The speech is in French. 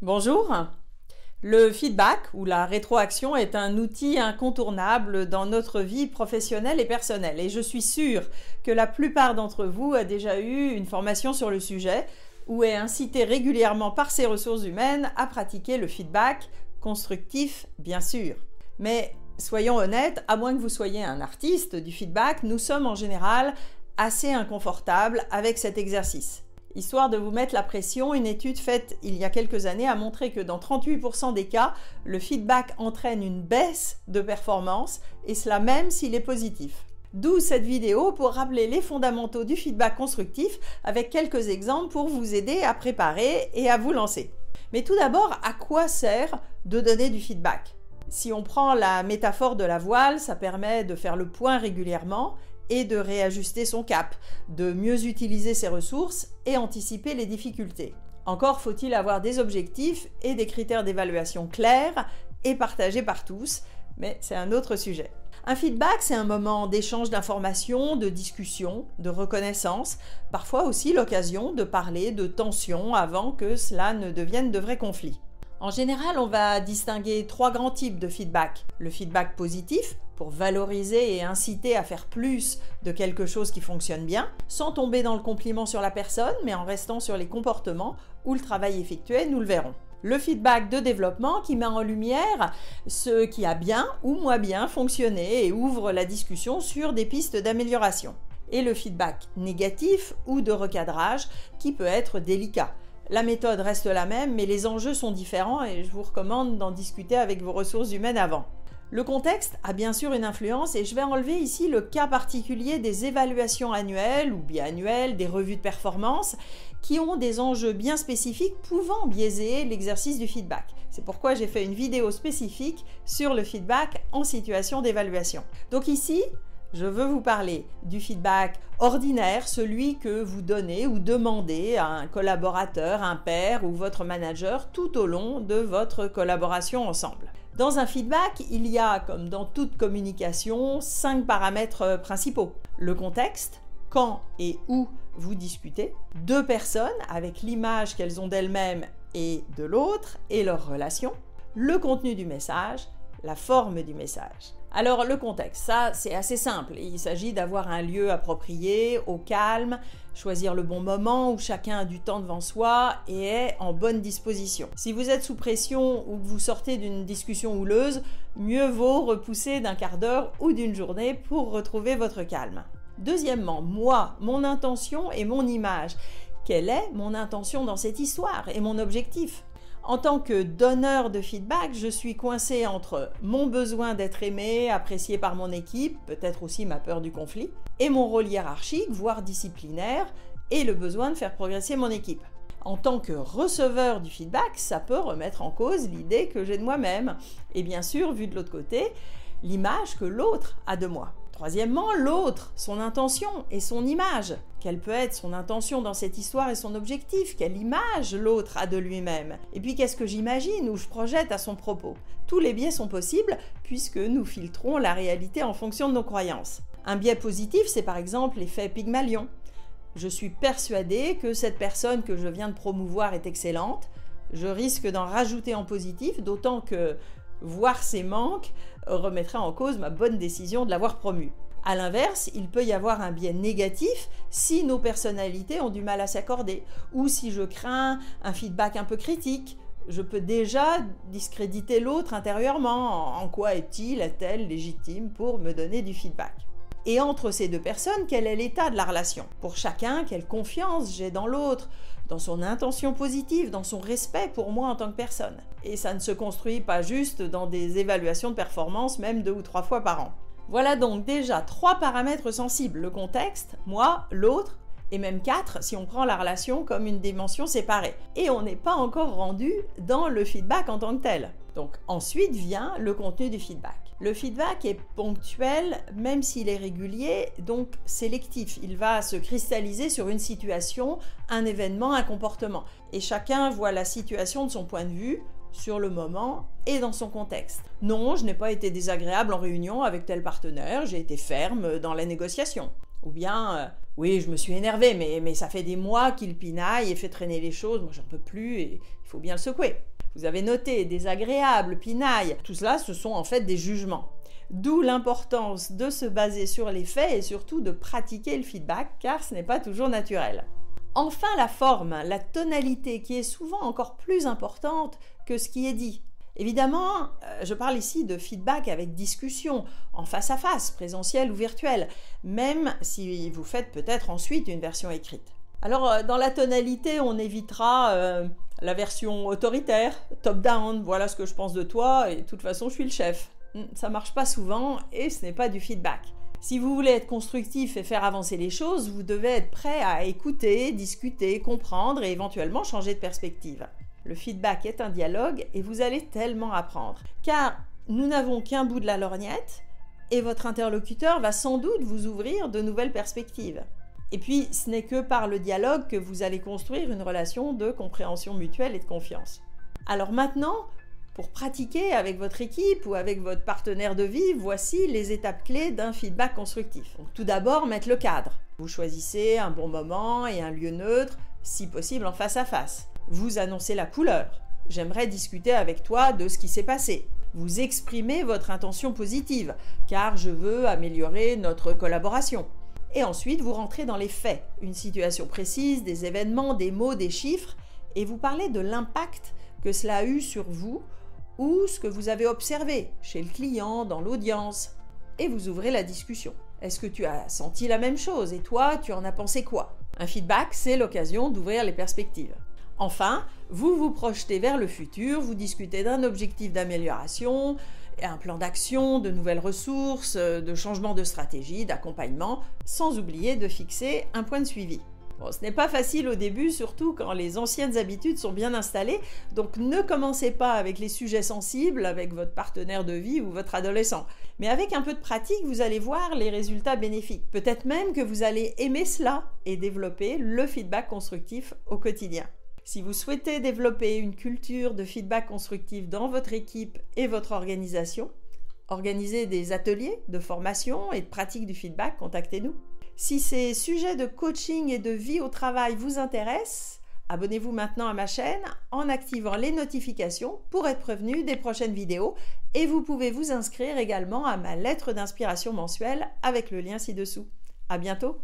Bonjour. Le feedback ou la rétroaction est un outil incontournable dans notre vie professionnelle et personnelle. Et je suis sûre que la plupart d'entre vous a déjà eu une formation sur le sujet ou est incité régulièrement par ses ressources humaines à pratiquer le feedback constructif, bien sûr. Mais soyons honnêtes, à moins que vous soyez un artiste du feedback, nous sommes en général assez inconfortables avec cet exercice. Histoire de vous mettre la pression, une étude faite il y a quelques années a montré que dans 38% des cas, le feedback entraîne une baisse de performance, et cela même s'il est positif. D'où cette vidéo pour rappeler les fondamentaux du feedback constructif avec quelques exemples pour vous aider à préparer et à vous lancer. Mais tout d'abord, à quoi sert de donner du feedback? Si on prend la métaphore de la voile, ça permet de faire le point régulièrement et de réajuster son cap, de mieux utiliser ses ressources et anticiper les difficultés. Encore faut-il avoir des objectifs et des critères d'évaluation clairs et partagés par tous, mais c'est un autre sujet. Un feedback, c'est un moment d'échange d'informations, de discussion, de reconnaissance, parfois aussi l'occasion de parler de tensions avant que cela ne devienne de vrais conflits. En général, on va distinguer trois grands types de feedback. Le feedback positif, pour valoriser et inciter à faire plus de quelque chose qui fonctionne bien, sans tomber dans le compliment sur la personne, mais en restant sur les comportements ou le travail effectué, nous le verrons. Le feedback de développement qui met en lumière ce qui a bien ou moins bien fonctionné et ouvre la discussion sur des pistes d'amélioration. Et le feedback négatif ou de recadrage qui peut être délicat. La méthode reste la même, mais les enjeux sont différents et je vous recommande d'en discuter avec vos ressources humaines avant. Le contexte a bien sûr une influence et je vais enlever ici le cas particulier des évaluations annuelles ou biannuelles, des revues de performance qui ont des enjeux bien spécifiques pouvant biaiser l'exercice du feedback. C'est pourquoi j'ai fait une vidéo spécifique sur le feedback en situation d'évaluation. Donc ici, je veux vous parler du feedback ordinaire, celui que vous donnez ou demandez à un collaborateur, un pair ou votre manager tout au long de votre collaboration ensemble. Dans un feedback, il y a, comme dans toute communication, 5 paramètres principaux. Le contexte, quand et où vous discutez, 2 personnes avec l'image qu'elles ont d'elles-mêmes et de l'autre et leur relation, le contenu du message, la forme du message. Alors le contexte, ça c'est assez simple. Il s'agit d'avoir un lieu approprié, au calme, choisir le bon moment où chacun a du temps devant soi et est en bonne disposition. Si vous êtes sous pression ou que vous sortez d'une discussion houleuse, mieux vaut repousser d'un quart d'heure ou d'une journée pour retrouver votre calme. Deuxièmement, moi, mon intention et mon image. Quelle est mon intention dans cette histoire et mon objectif ? En tant que donneur de feedback, je suis coincée entre mon besoin d'être aimé, apprécié par mon équipe, peut-être aussi ma peur du conflit, et mon rôle hiérarchique, voire disciplinaire, et le besoin de faire progresser mon équipe. En tant que receveur du feedback, ça peut remettre en cause l'idée que j'ai de moi-même, et bien sûr, vu de l'autre côté, l'image que l'autre a de moi. Troisièmement, l'autre, son intention et son image. Quelle peut être son intention dans cette histoire et son objectif? Quelle image l'autre a de lui-même? Et puis qu'est-ce que j'imagine ou je projette à son propos? Tous les biais sont possibles puisque nous filtrons la réalité en fonction de nos croyances. Un biais positif, c'est par exemple l'effet Pygmalion. Je suis persuadée que cette personne que je viens de promouvoir est excellente. Je risque d'en rajouter en positif, d'autant que voir ses manques remettrait en cause ma bonne décision de l'avoir promu. A l'inverse, il peut y avoir un biais négatif si nos personnalités ont du mal à s'accorder ou si je crains un feedback un peu critique. Je peux déjà discréditer l'autre intérieurement. En quoi est-elle légitime pour me donner du feedback? Et entre ces deux personnes, quel est l'état de la relation? Pour chacun, quelle confiance j'ai dans l'autre, dans son intention positive, dans son respect pour moi en tant que personne. Et ça ne se construit pas juste dans des évaluations de performance, même 2 ou 3 fois par an. Voilà donc déjà 3 paramètres sensibles, le contexte, moi, l'autre, et même 4 si on prend la relation comme une dimension séparée. Et on n'est pas encore rendu dans le feedback en tant que tel. Donc ensuite vient le contenu du feedback. Le feedback est ponctuel, même s'il est régulier, donc sélectif. Il va se cristalliser sur une situation, un événement, un comportement. Et chacun voit la situation de son point de vue, sur le moment et dans son contexte. Non, je n'ai pas été désagréable en réunion avec tel partenaire, j'ai été ferme dans la négociation. Ou bien, Oui, je me suis énervé, mais ça fait des mois qu'il pinaille et fait traîner les choses. Moi, j'en peux plus et il faut bien le secouer. Vous avez noté désagréable, pinaille. Tout cela, ce sont en fait des jugements. D'où l'importance de se baser sur les faits et surtout de pratiquer le feedback, car ce n'est pas toujours naturel. Enfin, la forme, la tonalité, qui est souvent encore plus importante que ce qui est dit. Évidemment, je parle ici de feedback avec discussion, en face à face, présentiel ou virtuel, même si vous faites peut-être ensuite une version écrite. Alors, dans la tonalité, on évitera la version autoritaire, top-down, voilà ce que je pense de toi, et de toute façon, je suis le chef. Ça marche pas souvent et ce n'est pas du feedback. Si vous voulez être constructif et faire avancer les choses, vous devez être prêt à écouter, discuter, comprendre et éventuellement changer de perspective. Le feedback est un dialogue et vous allez tellement apprendre. Car nous n'avons qu'un bout de la lorgnette et votre interlocuteur va sans doute vous ouvrir de nouvelles perspectives. Et puis, ce n'est que par le dialogue que vous allez construire une relation de compréhension mutuelle et de confiance. Alors maintenant, pour pratiquer avec votre équipe ou avec votre partenaire de vie, voici les étapes clés d'un feedback constructif. Donc, tout d'abord, mettre le cadre. Vous choisissez un bon moment et un lieu neutre, si possible en face à face. Vous annoncez la couleur. J'aimerais discuter avec toi de ce qui s'est passé. Vous exprimez votre intention positive, car je veux améliorer notre collaboration. Et ensuite, vous rentrez dans les faits, une situation précise, des événements, des mots, des chiffres, et vous parlez de l'impact que cela a eu sur vous ou ce que vous avez observé chez le client, dans l'audience. Et vous ouvrez la discussion. Est-ce que tu as senti la même chose? Et toi, tu en as pensé quoi? Un feedback, c'est l'occasion d'ouvrir les perspectives. Enfin, vous vous projetez vers le futur, vous discutez d'un objectif d'amélioration, un plan d'action, de nouvelles ressources, de changement de stratégie, d'accompagnement, sans oublier de fixer un point de suivi. Bon, ce n'est pas facile au début, surtout quand les anciennes habitudes sont bien installées, donc ne commencez pas avec les sujets sensibles, avec votre partenaire de vie ou votre adolescent. Mais avec un peu de pratique, vous allez voir les résultats bénéfiques. Peut-être même que vous allez aimer cela et développer le feedback constructif au quotidien. Si vous souhaitez développer une culture de feedback constructif dans votre équipe et votre organisation, organisez des ateliers de formation et de pratique du feedback, contactez-nous. Si ces sujets de coaching et de vie au travail vous intéressent, abonnez-vous maintenant à ma chaîne en activant les notifications pour être prévenu des prochaines vidéos et vous pouvez vous inscrire également à ma lettre d'inspiration mensuelle avec le lien ci-dessous. À bientôt!